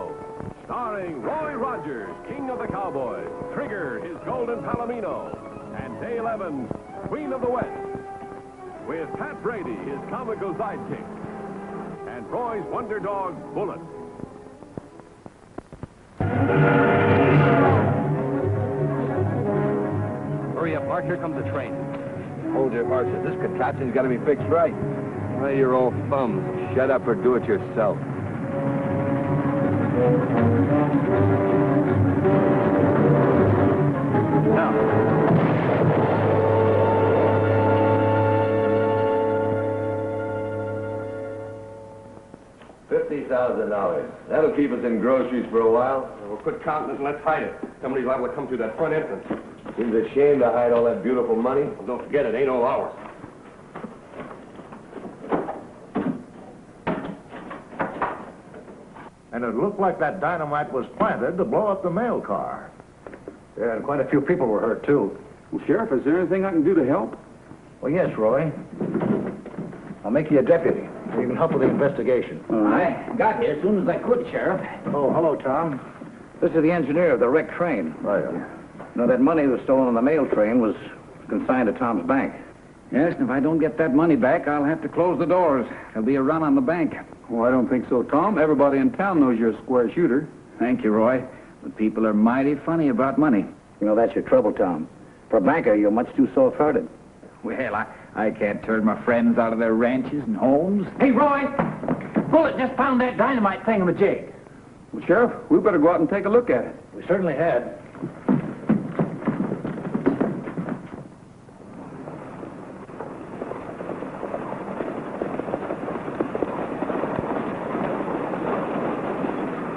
Palomino. Starring Roy Rogers, King of the Cowboys, Trigger, his Golden Palomino, and Dale Evans, Queen of the West. With Pat Brady, his comical sidekick, and Roy's wonder dog, Bullet. Hurry up, Mark. Here comes the train. Hold your horses. This contraption's got to be fixed right. Well, you're all thumbs. Shut up or do it yourself. Now. $50,000. That'll keep us in groceries for a while. We'll quit counting this and let's hide it. Somebody's liable to come through that front entrance. Seems a shame to hide all that beautiful money. Well, don't forget, it ain't all ours. And it looked like that dynamite was planted to blow up the mail car. Yeah, and quite a few people were hurt, too. Well, Sheriff, is there anything I can do to help? Well, yes, Roy. I'll make you a deputy. So you can help with the investigation. I got here as soon as I could, Sheriff. Oh, hello, Tom. This is the engineer of the wrecked train. Oh, yeah. You know, that money that was stolen on the mail train was consigned to Tom's bank. Yes, and if I don't get that money back, I'll have to close the doors. There'll be a run on the bank. Oh, I don't think so, Tom. Everybody in town knows you're a square shooter. Thank you, Roy. But people are mighty funny about money. You know, that's your trouble, Tom. For a banker, you're much too soft-hearted. Well, I can't turn my friends out of their ranches and homes. Hey, Roy! Bullet just found that dynamite thingamajig. Well, Sheriff, we better go out and take a look at it. We certainly had.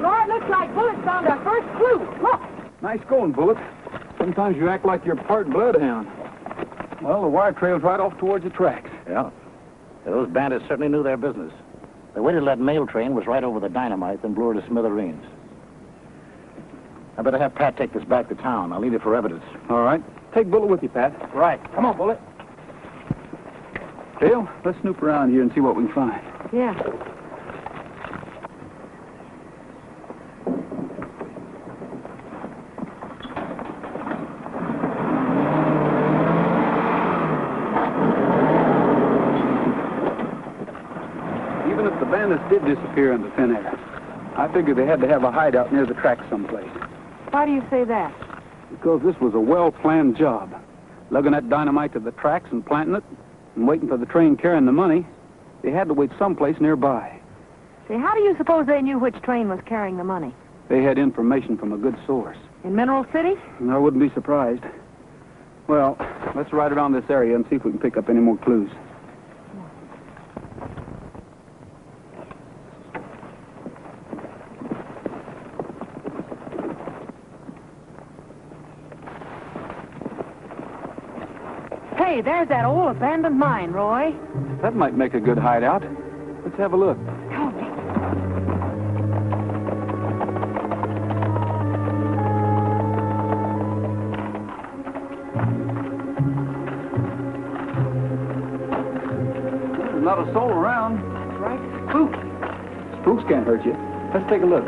Lord, looks like Bullet found our first clue. Look! Nice going, Bullet. Sometimes you act like you're part bloodhound. Well, the wire trail's right off towards the tracks. Yeah. Those bandits certainly knew their business. They waited till that mail train was right over the dynamite, then blew her to smithereens. I better have Pat take this back to town. I'll need it for evidence. All right. Take Bullet with you, Pat. Right. Come on, Bullet. Dale, let's snoop around here and see what we can find. Yeah. Even if the bandits did disappear into thin air, I figured they had to have a hideout near the tracks someplace. Why do you say that? Because this was a well-planned job. Lugging that dynamite to the tracks and planting it, and waiting for the train carrying the money, they had to wait someplace nearby. Say, how do you suppose they knew which train was carrying the money? They had information from a good source. In Mineral City? I wouldn't be surprised. Well, let's ride around this area and see if we can pick up any more clues. Hey, there's that old abandoned mine, Roy. That might make a good hideout. Let's have a look. Come on. There's not a soul around. Right. Spooky. Spooks can't hurt you. Let's take a look.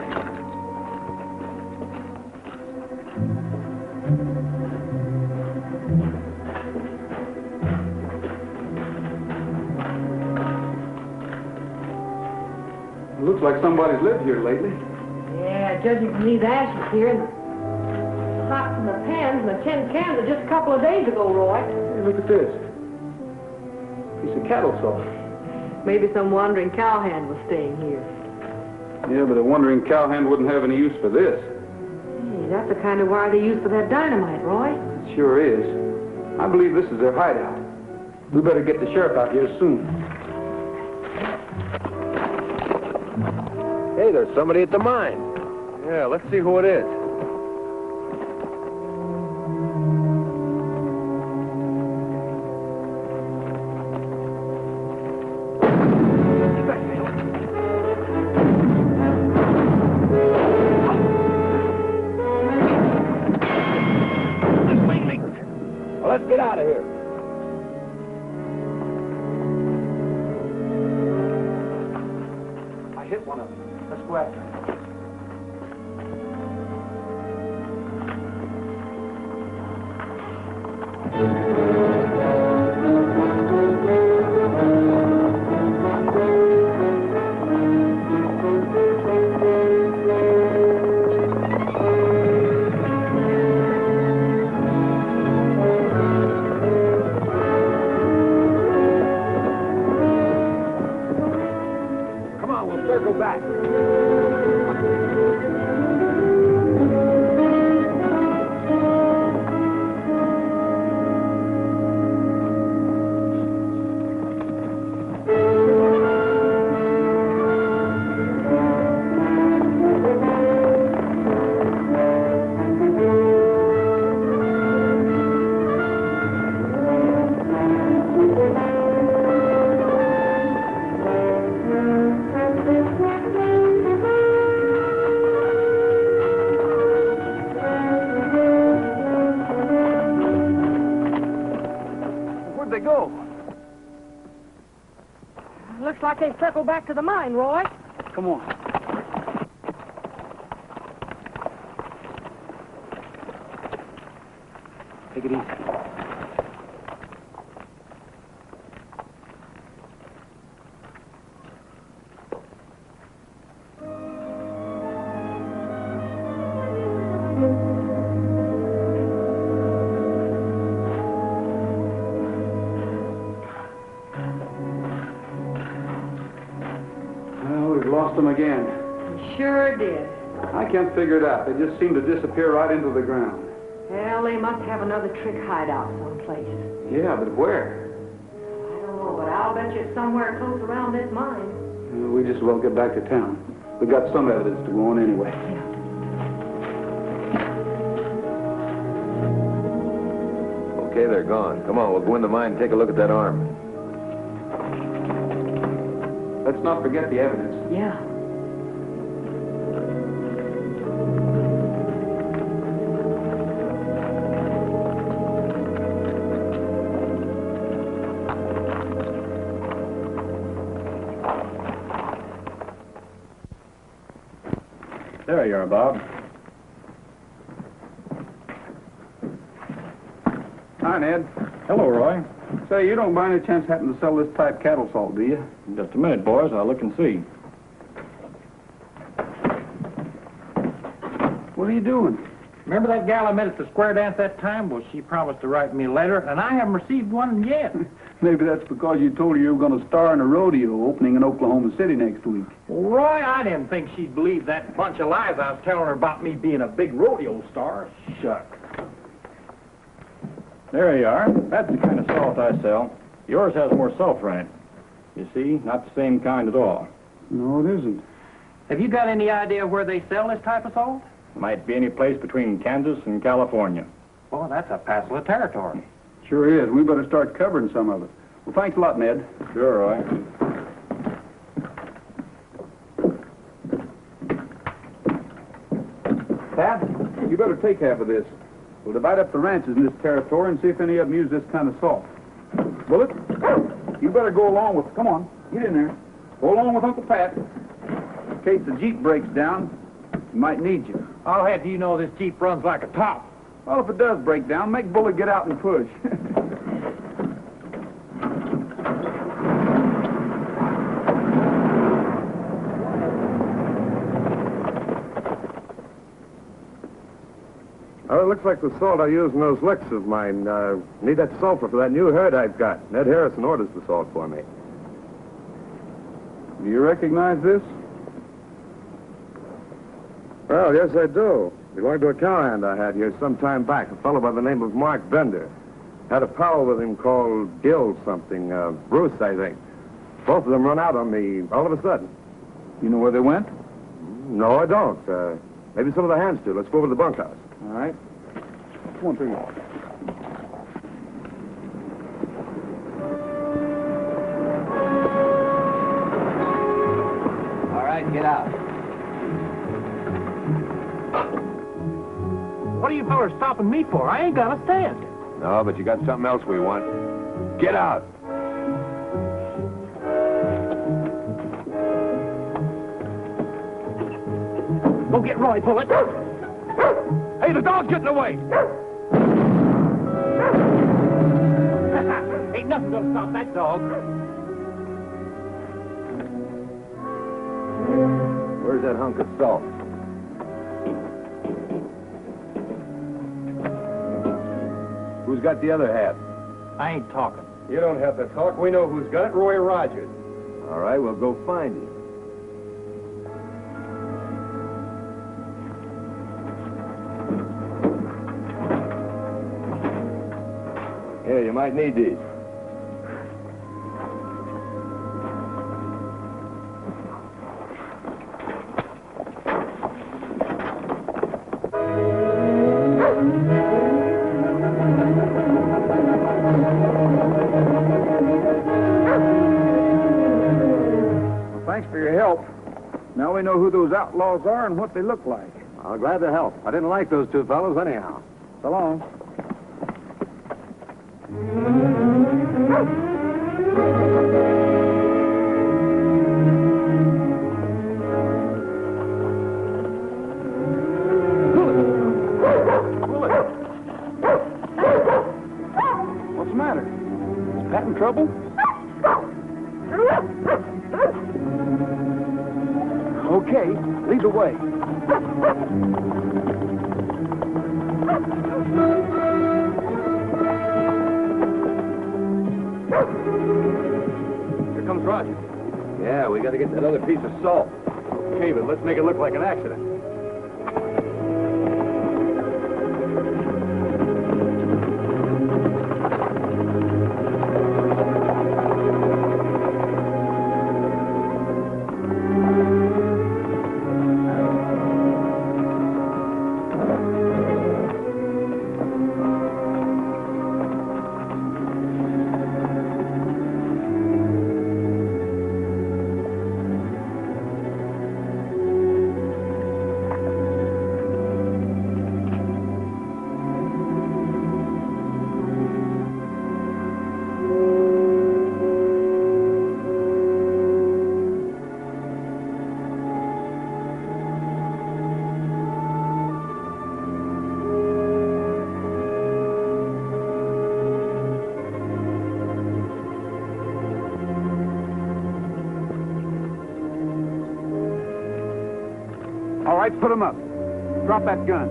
Looks like somebody's lived here lately. Yeah, judging from these ashes here and the pots and the pans and the tin cans of just a couple of days ago, Roy. Hey, look at this. Piece of cattle saw. Maybe some wandering cowhand was staying here. Yeah, but a wandering cowhand wouldn't have any use for this. Hey, that's the kind of wire they use for that dynamite, Roy. It sure is. I believe this is their hideout. We better get the sheriff out here soon. Hey, there's somebody at the mine. Yeah, let's see who it is. Well, let's get out of here. I hit one of them. Let's go after him. like they circled back to the mine, Roy. Come on. Take it easy. Lost them again. You sure did. I can't figure it out. They just seem to disappear right into the ground. Well, they must have another trick hideout someplace. Yeah, but where? I don't know, but I'll bet you it's somewhere close around this mine. We just as well get back to town. We got some evidence to go on anyway. Okay, they're gone. Come on, we'll go in the mine and take a look at that arm. Let's not forget the evidence. Yeah. There you are, Bob. Hi, Ned. Hello, Roy. Say, you don't by any chance happen to sell this type cattle salt, do you? Just a minute, boys. I'll look and see. What are you doing? Remember that gal I met at the square dance that time? Well, she promised to write me a letter, and I haven't received one yet. Maybe that's because you told her you were going to star in a rodeo opening in Oklahoma City next week. Well, Roy, I didn't think she'd believe that bunch of lies I was telling her about me being a big rodeo star. Shucks. There you are. That's the kind of salt I sell. Yours has more sulfur in it. You see, not the same kind at all. No, it isn't. Have you got any idea where they sell this type of salt? Might be any place between Kansas and California. Well, that's a passel of territory. Sure is. We better start covering some of it. Well, thanks a lot, Ned. Sure, Roy. Pat, you better take half of this. We'll divide up the ranches in this territory and see if any of them use this kind of salt. Bullet, you better go along with... Come on, get in there. Go along with Uncle Pat. In case the Jeep breaks down, he might need you. I'll have you know this Jeep runs like a top. Well, if it does break down, make Bullet get out and push. Oh, it looks like the salt I use in those licks of mine. Need that sulfur for that new herd I've got. Ned Harrison orders the salt for me. Do you recognize this? Well, yes, I do. Belonged to a cowhand I had here some time back, a fellow by the name of Mark Bender. Had a pal with him called Gill something, Bruce, I think. Both of them run out on me all of a sudden. You know where they went? No, I don't. Maybe some of the hands do. Let's go over to the bunkhouse. All right. Come on, Trigger. All right, get out. What are you fellas stopping me for? I ain't got a stand. No, but you got something else we want. Get out. Go get Roy, Bullet. Hey, the dog's getting away! Ain't nothing gonna stop that dog. Where's that hunk of salt? Who's got the other half? I ain't talking. You don't have to talk. We know who's got it. Roy Rogers. All right, we'll go find him. Here, you might need these. Thanks for your help. Now we know who those outlaws are and what they look like. I'm glad to help. I didn't like those two fellows anyhow. So long. trouble? Okay, lead the way. Here comes Roger. Yeah, we got to get that other piece of salt. Okay, but let's make it look like an accident. All right, put him up. Drop that gun.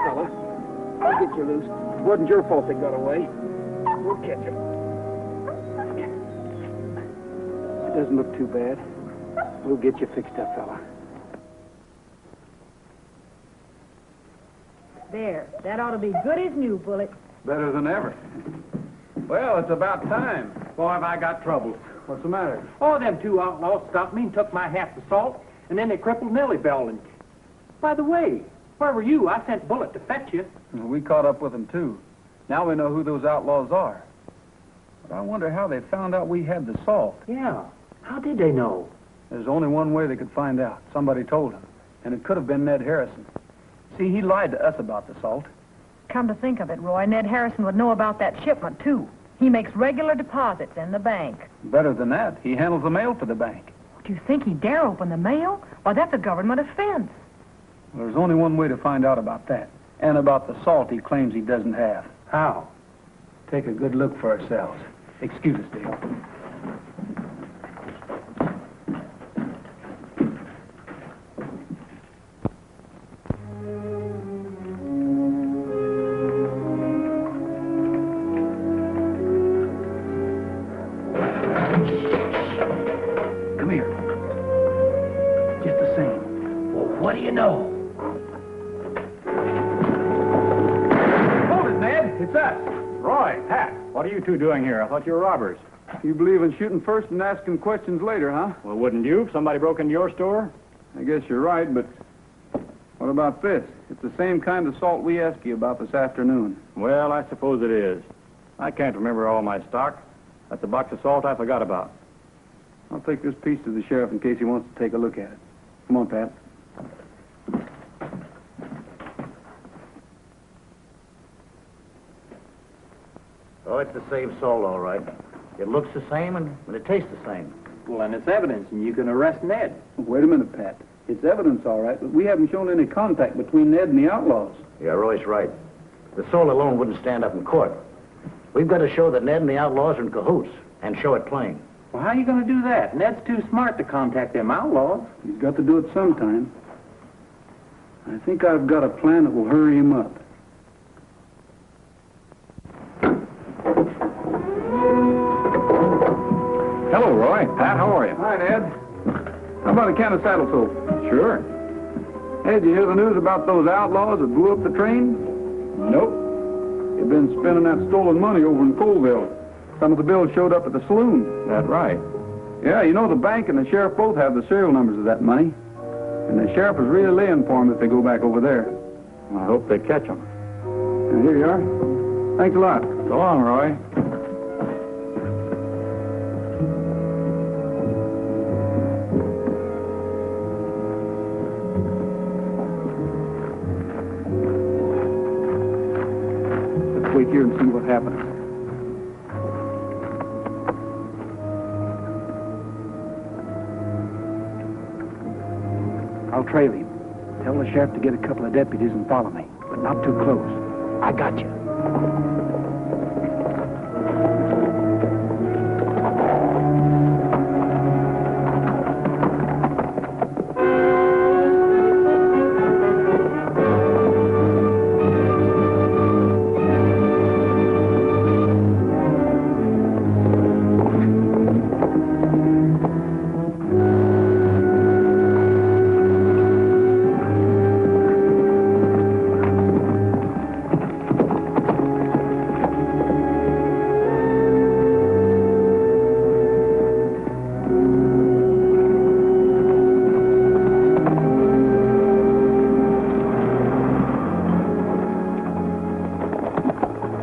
Fella, I'll get you loose. It wasn't your fault they got away. We'll catch him. Doesn't look too bad. We'll get you fixed up, fella. There. That ought to be good as new, Bullet. Better than ever. Well, it's about time. Boy, have I got trouble. What's the matter? Oh, them two outlaws stopped me and took my half the salt, and then they crippled Nellybelle. And by the way, where were you? I sent Bullet to fetch you. Well, we caught up with them, too. Now we know who those outlaws are. But I wonder how they found out we had the salt. Yeah. How did they know? There's only one way they could find out. Somebody told them. And it could have been Ned Harrison. See, he lied to us about the salt. Come to think of it, Roy, Ned Harrison would know about that shipment, too. He makes regular deposits in the bank. Better than that. He handles the mail for the bank. Do you think he'd dare open the mail? Why, that's a government offense. Well, there's only one way to find out about that. And about the salt he claims he doesn't have. How? Take a good look for ourselves. Excuse us, Dale. Come here. Just the same. Well, what do you know? Hold it, Ned. It's us. Roy, Pat, what are you two doing here? I thought you were robbers. You believe in shooting first and asking questions later, huh? Well, wouldn't you if somebody broke into your store? I guess you're right, but what about this? It's the same kind of salt we asked you about this afternoon. Well, I suppose it is. I can't remember all my stock. That's a box of salt I forgot about. I'll take this piece to the sheriff in case he wants to take a look at it. Come on, Pat. Oh, it's the same salt, all right. It looks the same and it tastes the same. Well, then it's evidence, and you can arrest Ned. Wait a minute, Pat. It's evidence, all right, but we haven't shown any contact between Ned and the outlaws. Yeah, Roy's right. The salt alone wouldn't stand up in court. We've got to show that Ned and the outlaws are in cahoots, and show it plain. Well, how are you going to do that? Ned's too smart to contact them outlaws. He's got to do it sometime. I think I've got a plan that will hurry him up. Hello, Roy. Pat, how are you? Hi, Ned. How about a can of saddle soap? Sure. Hey, did you hear the news about those outlaws that blew up the train? Nope. They've been spending that stolen money over in Colville. Some of the bills showed up at the saloon. That's right. Yeah, you know the bank and the sheriff both have the serial numbers of that money. And the sheriff is really laying for them if they go back over there. I hope they catch them. And here you are. Thanks a lot. So long, Roy. happens. I'll trail him. Tell the sheriff to get a couple of deputies and follow me, but not too close. I got you.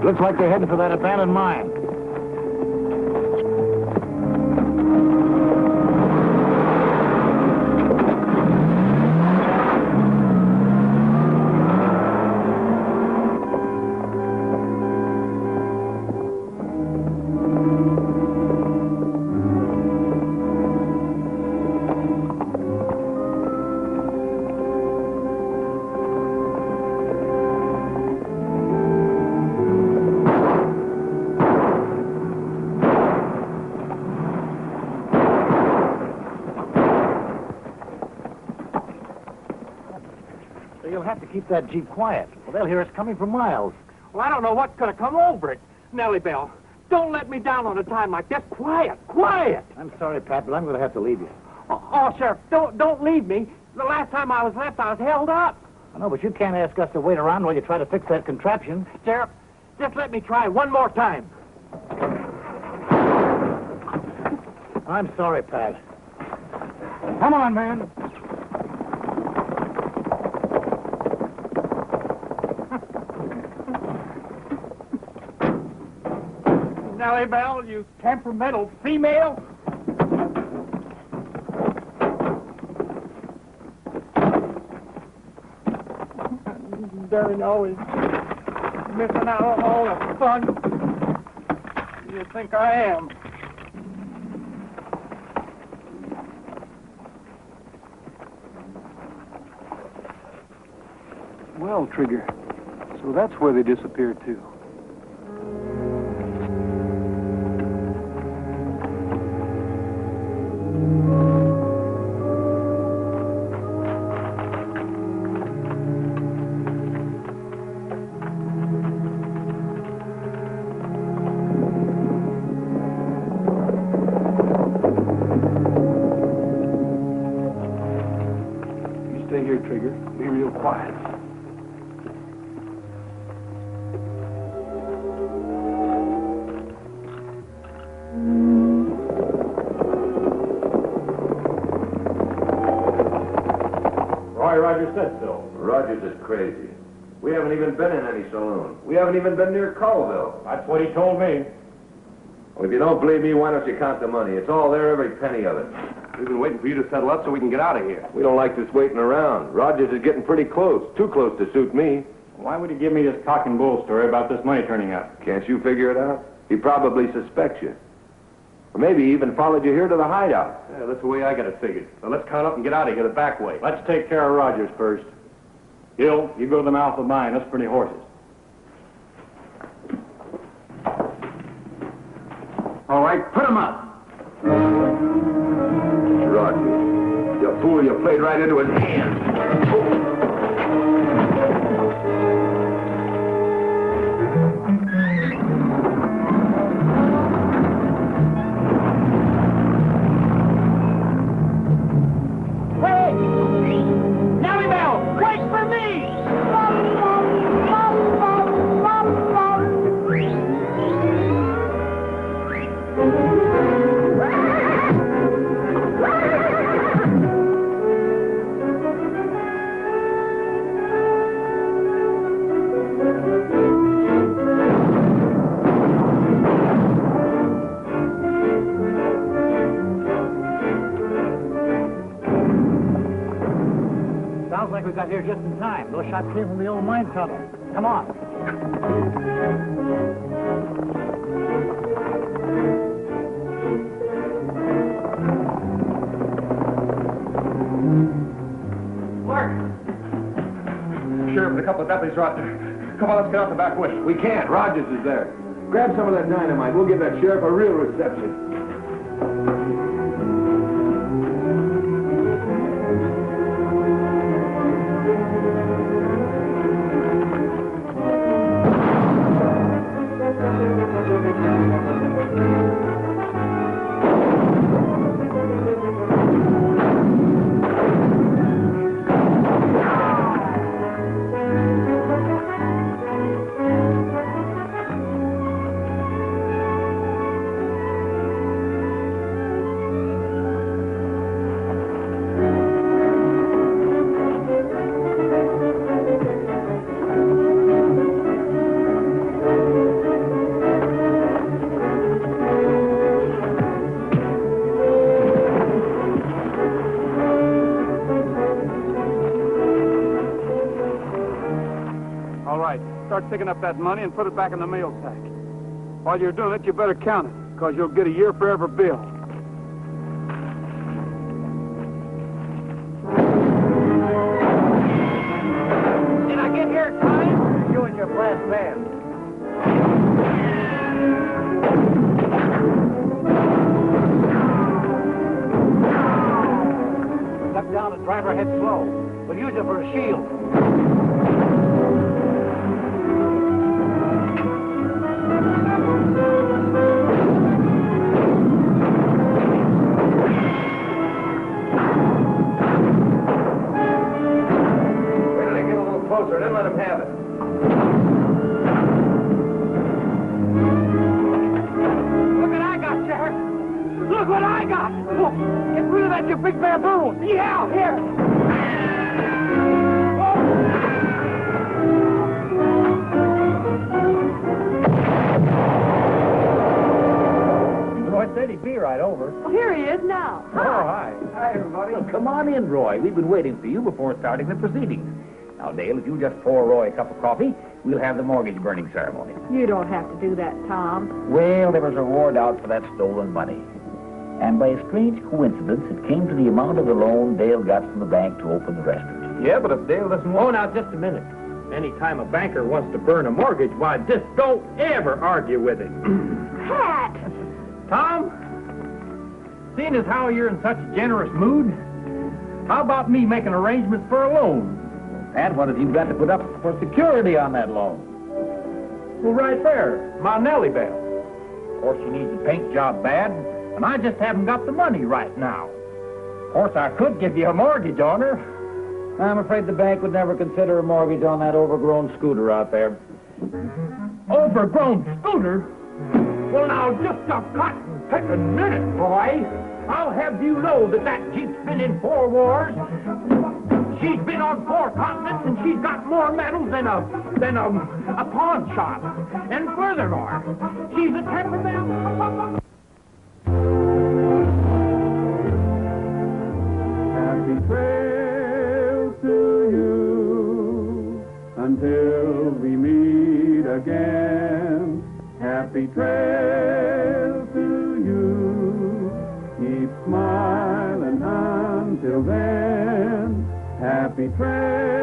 Looks like they're heading for that abandoned mine. You'll have to keep that Jeep quiet, or they'll hear us coming for miles. Well, I don't know what's going to come over it. Nellybelle, don't let me down on a time like this. Quiet, quiet. I'm sorry, Pat, but I'm going to have to leave you. Oh, Sheriff, don't leave me. The last time I was left, I was held up. I know, but you can't ask us to wait around while you try to fix that contraption. Sheriff, just let me try one more time. I'm sorry, Pat. Come on, man. Nellybelle, you temperamental female. Darn, always missing out on all the fun. You think I am? Well, Trigger, so that's where they disappeared to. Stay here, Trigger. Be real quiet. Rogers said so. Rogers is crazy. We haven't even been in any saloon. We haven't even been near Colville. That's what he told me. Well, if you don't believe me, why don't you count the money? It's all there, every penny of it. We've been waiting for you to settle up so we can get out of here. We don't like this waiting around. Rogers is getting pretty close. Too close to suit me. Why would he give me this cock and bull story about this money turning up? Can't you figure it out? He probably suspects you. Or maybe he even followed you here to the hideout. Yeah, that's the way I got it figured. Now let's count up and get out of here the back way. Let's take care of Rogers first. Gil, you go to the mouth of mine. That's pretty horses. All right, put him up. Rogers. You fool, you played right into his hands. We got here just in time. Those shots came from the old mine tunnel. Come on. Sheriff, a couple of deputies are out there. Come on, let's get out the back way. We can't. Rogers is there. Grab some of that dynamite. We'll give that sheriff a real reception. Start picking up that money and put it back in the mail sack. While you're doing it, you better count it, because you'll get a year for every bill. Did I get here in time? You and your brass band. Step down and drive her head slow. We'll use it for a shield. Closer, then let him have it. Look what I got, Sheriff. Look what I got. Look, get rid of that, you big baboon. Yeah, here. Roy said he'd be right over. Well, here he is now. Oh, hi. Hi, everybody. Well, come on in, Roy. We've been waiting for you before starting the proceedings. Now, Dale, if you just pour Roy a cup of coffee, we'll have the mortgage burning ceremony. You don't have to do that, Tom. Well, there was a reward out for that stolen money. And by a strange coincidence, it came to the amount of the loan Dale got from the bank to open the restaurant. Yeah, but if Dale doesn't... Oh, now, just a minute. Anytime a banker wants to burn a mortgage, why, just don't ever argue with it. Pat! Tom, seeing as how you're in such a generous mood, how about me making arrangements for a loan? And what have you got to put up for security on that loan? Well, right there, my Nellybelle. Of course, she needs a paint job bad, and I just haven't got the money right now. Of course, I could give you a mortgage on her. I'm afraid the bank would never consider a mortgage on that overgrown scooter out there. Overgrown scooter? Well, now, just a cotton-picking minute, boy. I'll have you know that Jeep's been in 4 wars. She's been on 4 continents, and she's got more medals than a pawn shop. And furthermore, she's a temperamental... Happy trail to you until we meet again. Happy trail to you. Keep smiling until then. Happy trail.